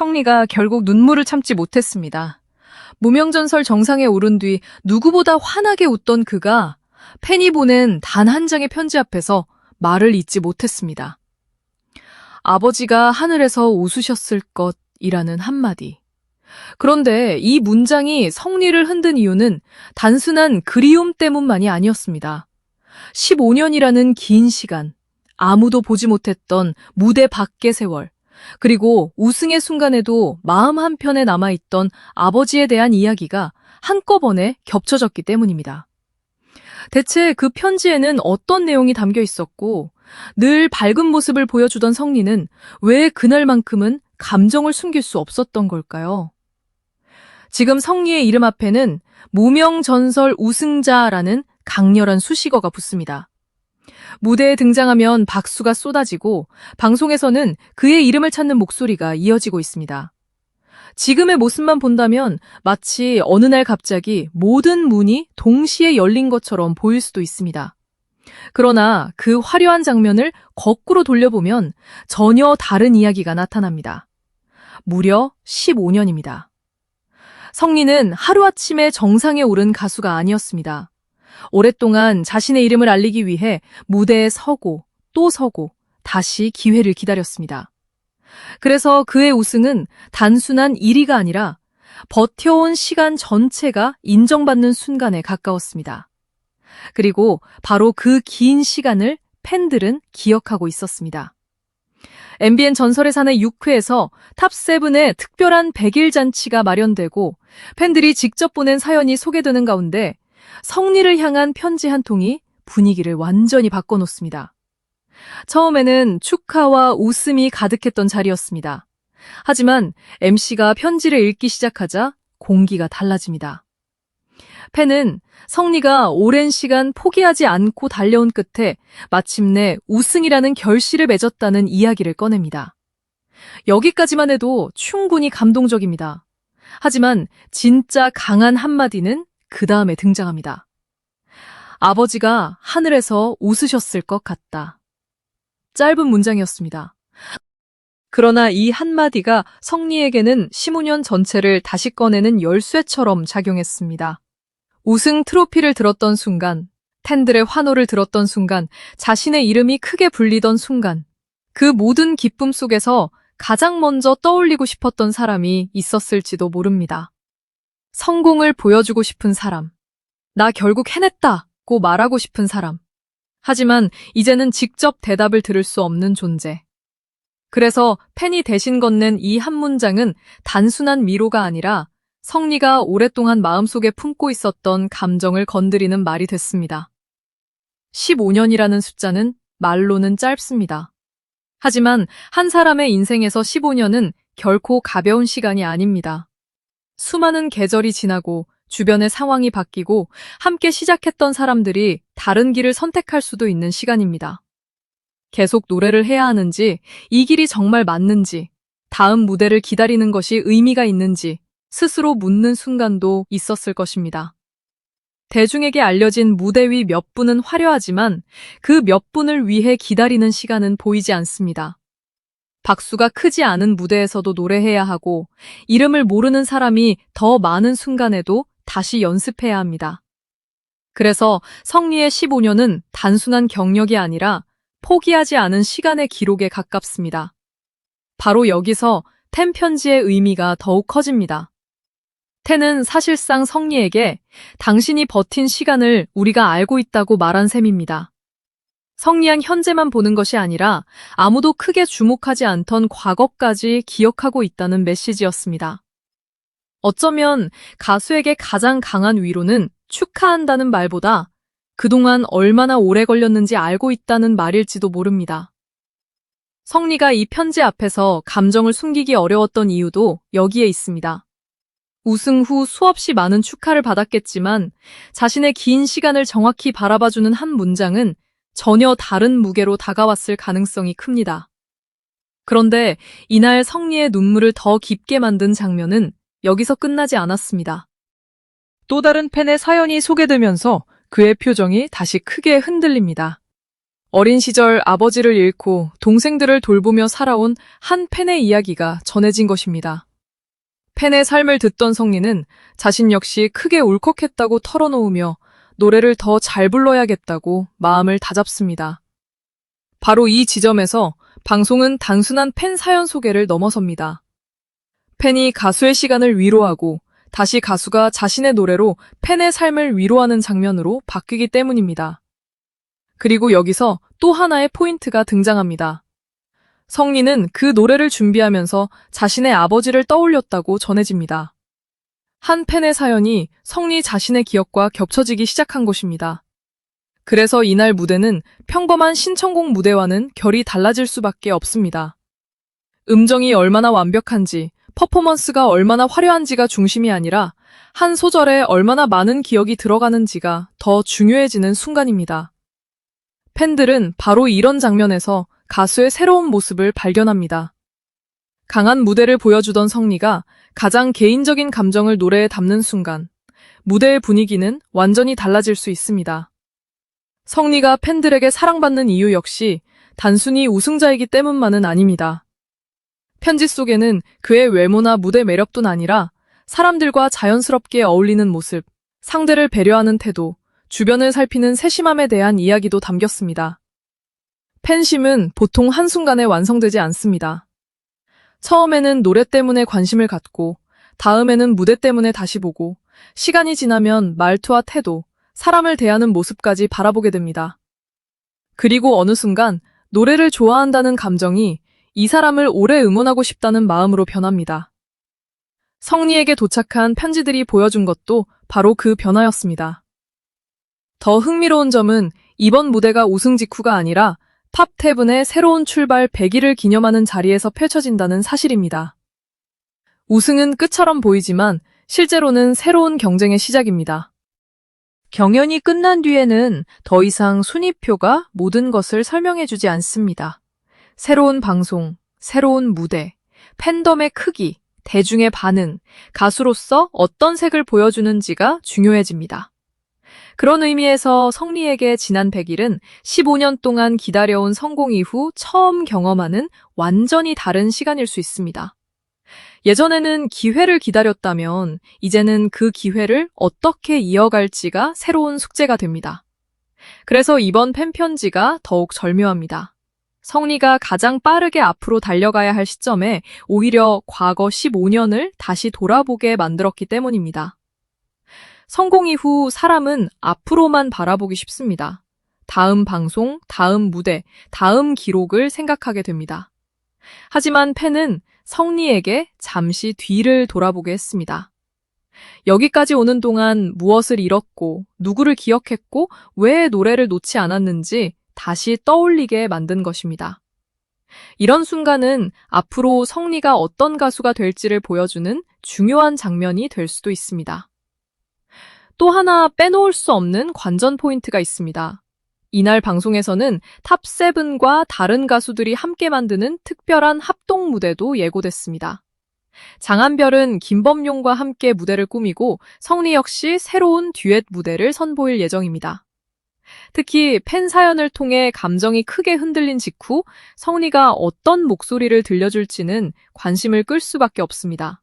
성리가 결국 눈물을 참지 못했습니다. 무명전설 정상에 오른 뒤 누구보다 환하게 웃던 그가 팬이 보낸 단 한 장의 편지 앞에서 말을 잇지 못했습니다. 아버지가 하늘에서 웃으셨을 것이라는 한마디. 그런데 이 문장이 성리를 흔든 이유는 단순한 그리움 때문만이 아니었습니다. 15년이라는 긴 시간, 아무도 보지 못했던 무대 밖의 세월, 그리고 우승의 순간에도 마음 한편에 남아있던 아버지에 대한 이야기가 한꺼번에 겹쳐졌기 때문입니다. 대체 그 편지에는 어떤 내용이 담겨 있었고, 늘 밝은 모습을 보여주던 성리는 왜 그날만큼은 감정을 숨길 수 없었던 걸까요? 지금 성리의 이름 앞에는 무명전설 우승자라는 강렬한 수식어가 붙습니다. 무대에 등장하면 박수가 쏟아지고 방송에서는 그의 이름을 찾는 목소리가 이어지고 있습니다. 지금의 모습만 본다면 마치 어느 날 갑자기 모든 문이 동시에 열린 것처럼 보일 수도 있습니다. 그러나 그 화려한 장면을 거꾸로 돌려보면 전혀 다른 이야기가 나타납니다. 무려 15년입니다. 성리는 하루아침에 정상에 오른 가수가 아니었습니다. 오랫동안 자신의 이름을 알리기 위해 무대에 서고 또 서고 다시 기회를 기다렸습니다. 그래서 그의 우승은 단순한 1위가 아니라 버텨온 시간 전체가 인정받는 순간에 가까웠습니다. 그리고 바로 그 긴 시간을 팬들은 기억하고 있었습니다. MBN 전설의 산의 6회에서 탑7의 특별한 100일 잔치가 마련되고 팬들이 직접 보낸 사연이 소개되는 가운데 성리를 향한 편지 한 통이 분위기를 완전히 바꿔놓습니다. 처음에는 축하와 웃음이 가득했던 자리였습니다. 하지만 MC가 편지를 읽기 시작하자 공기가 달라집니다. 팬은 성리가 오랜 시간 포기하지 않고 달려온 끝에 마침내 우승이라는 결실을 맺었다는 이야기를 꺼냅니다. 여기까지만 해도 충분히 감동적입니다. 하지만 진짜 강한 한마디는 그 다음에 등장합니다. 아버지가 하늘에서 웃으셨을 것 같다. 짧은 문장이었습니다. 그러나 이 한마디가 성리에게는 15년 전체를 다시 꺼내는 열쇠처럼 작용했습니다. 우승 트로피를 들었던 순간, 팬들의 환호를 들었던 순간, 자신의 이름이 크게 불리던 순간, 그 모든 기쁨 속에서 가장 먼저 떠올리고 싶었던 사람이 있었을지도 모릅니다. 성공을 보여주고 싶은 사람, 나 결국 해냈다고 말하고 싶은 사람. 하지만 이제는 직접 대답을 들을 수 없는 존재. 그래서 팬이 대신 건넨 이 한 문장은 단순한 위로가 아니라 성리가 오랫동안 마음속에 품고 있었던 감정을 건드리는 말이 됐습니다. 15년이라는 숫자는 말로는 짧습니다. 하지만 한 사람의 인생에서 15년은 결코 가벼운 시간이 아닙니다. 수많은 계절이 지나고 주변의 상황이 바뀌고 함께 시작했던 사람들이 다른 길을 선택할 수도 있는 시간입니다. 계속 노래를 해야 하는지, 이 길이 정말 맞는지, 다음 무대를 기다리는 것이 의미가 있는지 스스로 묻는 순간도 있었을 것입니다. 대중에게 알려진 무대 위 몇 분은 화려하지만 그 몇 분을 위해 기다리는 시간은 보이지 않습니다. 박수가 크지 않은 무대에서도 노래해야 하고 이름을 모르는 사람이 더 많은 순간에도 다시 연습해야 합니다. 그래서 성리의 15년은 단순한 경력이 아니라 포기하지 않은 시간의 기록에 가깝습니다. 바로 여기서 텐 편지의 의미가 더욱 커집니다. 텐은 사실상 성리에게 당신이 버틴 시간을 우리가 알고 있다고 말한 셈입니다. 성리한 현재만 보는 것이 아니라 아무도 크게 주목하지 않던 과거까지 기억하고 있다는 메시지였습니다. 어쩌면 가수에게 가장 강한 위로는 축하한다는 말보다 그동안 얼마나 오래 걸렸는지 알고 있다는 말일지도 모릅니다. 성리가 이 편지 앞에서 감정을 숨기기 어려웠던 이유도 여기에 있습니다. 우승 후 수없이 많은 축하를 받았겠지만 자신의 긴 시간을 정확히 바라봐주는 한 문장은 전혀 다른 무게로 다가왔을 가능성이 큽니다. 그런데 이날 성리의 눈물을 더 깊게 만든 장면은 여기서 끝나지 않았습니다. 또 다른 팬의 사연이 소개되면서 그의 표정이 다시 크게 흔들립니다. 어린 시절 아버지를 잃고 동생들을 돌보며 살아온 한 팬의 이야기가 전해진 것입니다. 팬의 삶을 듣던 성리는 자신 역시 크게 울컥했다고 털어놓으며 노래를 더 잘 불러야겠다고 마음을 다잡습니다. 바로 이 지점에서 방송은 단순한 팬 사연 소개를 넘어섭니다. 팬이 가수의 시간을 위로하고 다시 가수가 자신의 노래로 팬의 삶을 위로하는 장면으로 바뀌기 때문입니다. 그리고 여기서 또 하나의 포인트가 등장합니다. 성리는 그 노래를 준비하면서 자신의 아버지를 떠올렸다고 전해집니다. 한 팬의 사연이 성리 자신의 기억과 겹쳐지기 시작한 것입니다. 그래서 이날 무대는 평범한 신청곡 무대와는 결이 달라질 수밖에 없습니다. 음정이 얼마나 완벽한지, 퍼포먼스가 얼마나 화려한지가 중심이 아니라 한 소절에 얼마나 많은 기억이 들어가는지가 더 중요해지는 순간입니다. 팬들은 바로 이런 장면에서 가수의 새로운 모습을 발견합니다. 강한 무대를 보여주던 성리가 가장 개인적인 감정을 노래에 담는 순간, 무대의 분위기는 완전히 달라질 수 있습니다. 성리가 팬들에게 사랑받는 이유 역시 단순히 우승자이기 때문만은 아닙니다. 편지 속에는 그의 외모나 무대 매력뿐 아니라 사람들과 자연스럽게 어울리는 모습, 상대를 배려하는 태도, 주변을 살피는 세심함에 대한 이야기도 담겼습니다. 팬심은 보통 한순간에 완성되지 않습니다. 처음에는 노래 때문에 관심을 갖고, 다음에는 무대 때문에 다시 보고, 시간이 지나면 말투와 태도, 사람을 대하는 모습까지 바라보게 됩니다. 그리고 어느 순간 노래를 좋아한다는 감정이 이 사람을 오래 응원하고 싶다는 마음으로 변합니다. 성리에게 도착한 편지들이 보여준 것도 바로 그 변화였습니다. 더 흥미로운 점은 이번 무대가 우승 직후가 아니라 팝7의 새로운 출발 100일을 기념하는 자리에서 펼쳐진다는 사실입니다. 우승은 끝처럼 보이지만 실제로는 새로운 경쟁의 시작입니다. 경연이 끝난 뒤에는 더 이상 순위표가 모든 것을 설명해주지 않습니다. 새로운 방송, 새로운 무대, 팬덤의 크기, 대중의 반응, 가수로서 어떤 색을 보여주는지가 중요해집니다. 그런 의미에서 성리에게 지난 100일은 15년 동안 기다려온 성공 이후 처음 경험하는 완전히 다른 시간일 수 있습니다. 예전에는 기회를 기다렸다면 이제는 그 기회를 어떻게 이어갈지가 새로운 숙제가 됩니다. 그래서 이번 팬편지가 더욱 절묘합니다. 성리가 가장 빠르게 앞으로 달려가야 할 시점에 오히려 과거 15년을 다시 돌아보게 만들었기 때문입니다. 성공 이후 사람은 앞으로만 바라보기 쉽습니다. 다음 방송, 다음 무대, 다음 기록을 생각하게 됩니다. 하지만 팬은 성리에게 잠시 뒤를 돌아보게 했습니다. 여기까지 오는 동안 무엇을 잃었고, 누구를 기억했고, 왜 노래를 놓지 않았는지 다시 떠올리게 만든 것입니다. 이런 순간은 앞으로 성리가 어떤 가수가 될지를 보여주는 중요한 장면이 될 수도 있습니다. 또 하나 빼놓을 수 없는 관전 포인트가 있습니다. 이날 방송에서는 탑7과 다른 가수들이 함께 만드는 특별한 합동 무대도 예고됐습니다. 장한별은 김범용과 함께 무대를 꾸미고 성리 역시 새로운 듀엣 무대를 선보일 예정입니다. 특히 팬 사연을 통해 감정이 크게 흔들린 직후 성리가 어떤 목소리를 들려줄지는 관심을 끌 수밖에 없습니다.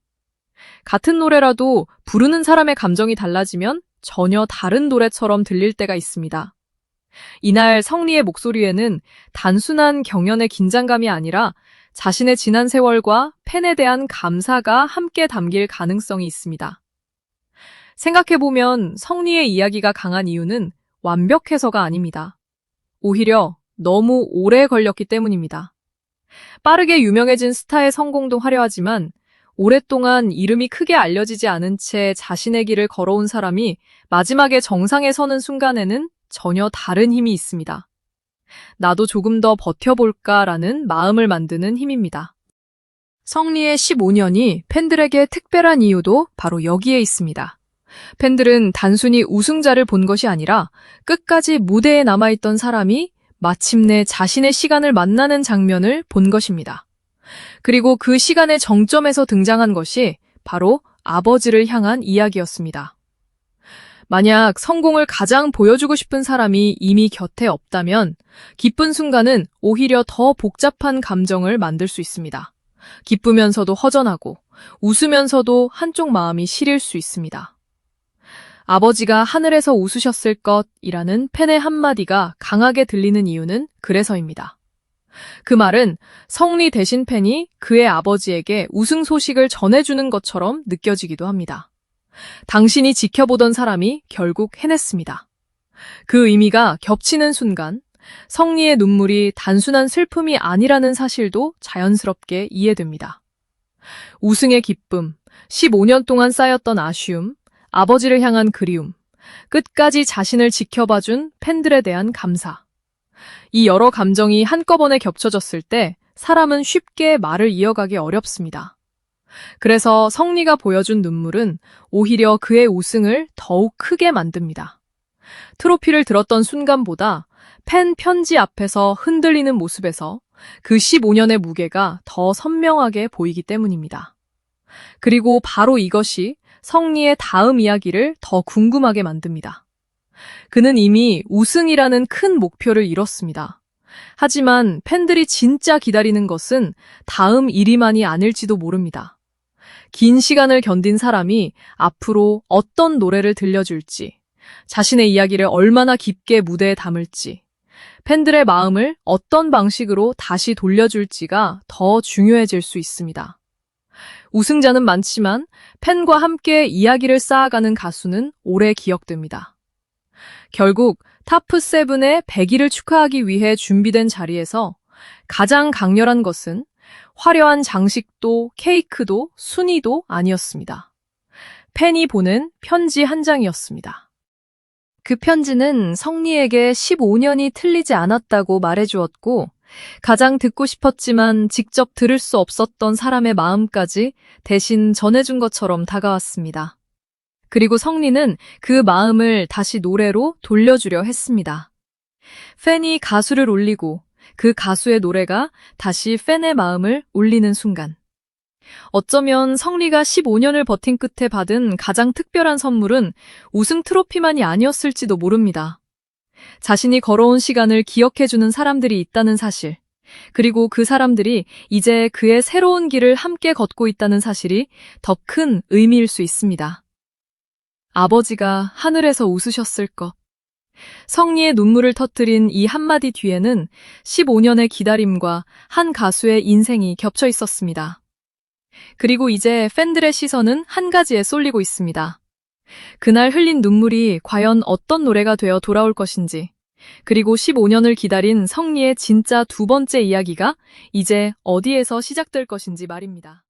같은 노래라도 부르는 사람의 감정이 달라지면 전혀 다른 노래처럼 들릴 때가 있습니다. 이날 성리의 목소리에는 단순한 경연의 긴장감이 아니라 자신의 지난 세월과 팬에 대한 감사가 함께 담길 가능성이 있습니다. 생각해보면 성리의 이야기가 강한 이유는 완벽해서가 아닙니다. 오히려 너무 오래 걸렸기 때문입니다. 빠르게 유명해진 스타의 성공도 화려하지만 오랫동안 이름이 크게 알려지지 않은 채 자신의 길을 걸어온 사람이 마지막에 정상에 서는 순간에는 전혀 다른 힘이 있습니다. 나도 조금 더 버텨볼까라는 마음을 만드는 힘입니다. 성리의 15년이 팬들에게 특별한 이유도 바로 여기에 있습니다. 팬들은 단순히 우승자를 본 것이 아니라 끝까지 무대에 남아있던 사람이 마침내 자신의 시간을 만나는 장면을 본 것입니다. 그리고 그 시간의 정점에서 등장한 것이 바로 아버지를 향한 이야기였습니다. 만약 성공을 가장 보여주고 싶은 사람이 이미 곁에 없다면 기쁜 순간은 오히려 더 복잡한 감정을 만들 수 있습니다. 기쁘면서도 허전하고 웃으면서도 한쪽 마음이 시릴 수 있습니다. 아버지가 하늘에서 웃으셨을 것이라는 펜의 한마디가 강하게 들리는 이유는 그래서입니다. 그 말은 성리 대신 펜이 그의 아버지에게 우승 소식을 전해주는 것처럼 느껴지기도 합니다. 당신이 지켜보던 사람이 결국 해냈습니다. 그 의미가 겹치는 순간 성리의 눈물이 단순한 슬픔이 아니라는 사실도 자연스럽게 이해됩니다. 우승의 기쁨, 15년 동안 쌓였던 아쉬움, 아버지를 향한 그리움, 끝까지 자신을 지켜봐준 팬들에 대한 감사. 이 여러 감정이 한꺼번에 겹쳐졌을 때 사람은 쉽게 말을 이어가기 어렵습니다. 그래서 성리가 보여준 눈물은 오히려 그의 우승을 더욱 크게 만듭니다. 트로피를 들었던 순간보다 팬 편지 앞에서 흔들리는 모습에서 그 15년의 무게가 더 선명하게 보이기 때문입니다. 그리고 바로 이것이 성리의 다음 이야기를 더 궁금하게 만듭니다. 그는 이미 우승이라는 큰 목표를 이뤘습니다. 하지만 팬들이 진짜 기다리는 것은 다음 1위만이 아닐지도 모릅니다. 긴 시간을 견딘 사람이 앞으로 어떤 노래를 들려줄지, 자신의 이야기를 얼마나 깊게 무대에 담을지, 팬들의 마음을 어떤 방식으로 다시 돌려줄지가 더 중요해질 수 있습니다. 우승자는 많지만 팬과 함께 이야기를 쌓아가는 가수는 오래 기억됩니다. 결국 탑7의 100일을 축하하기 위해 준비된 자리에서 가장 강렬한 것은 화려한 장식도 케이크도 순위도 아니었습니다. 팬이 보낸 편지 한 장이었습니다. 그 편지는 성리에게 15년이 틀리지 않았다고 말해주었고 가장 듣고 싶었지만 직접 들을 수 없었던 사람의 마음까지 대신 전해준 것처럼 다가왔습니다. 그리고 성리는 그 마음을 다시 노래로 돌려주려 했습니다. 팬이 가수를 울리고 그 가수의 노래가 다시 팬의 마음을 울리는 순간. 어쩌면 성리가 15년을 버틴 끝에 받은 가장 특별한 선물은 우승 트로피만이 아니었을지도 모릅니다. 자신이 걸어온 시간을 기억해주는 사람들이 있다는 사실, 그리고 그 사람들이 이제 그의 새로운 길을 함께 걷고 있다는 사실이 더 큰 의미일 수 있습니다. 아버지가 하늘에서 웃으셨을 것. 성리의 눈물을 터뜨린 이 한마디 뒤에는 15년의 기다림과 한 가수의 인생이 겹쳐 있었습니다. 그리고 이제 팬들의 시선은 한 가지에 쏠리고 있습니다. 그날 흘린 눈물이 과연 어떤 노래가 되어 돌아올 것인지, 그리고 15년을 기다린 성리의 진짜 두 번째 이야기가 이제 어디에서 시작될 것인지 말입니다.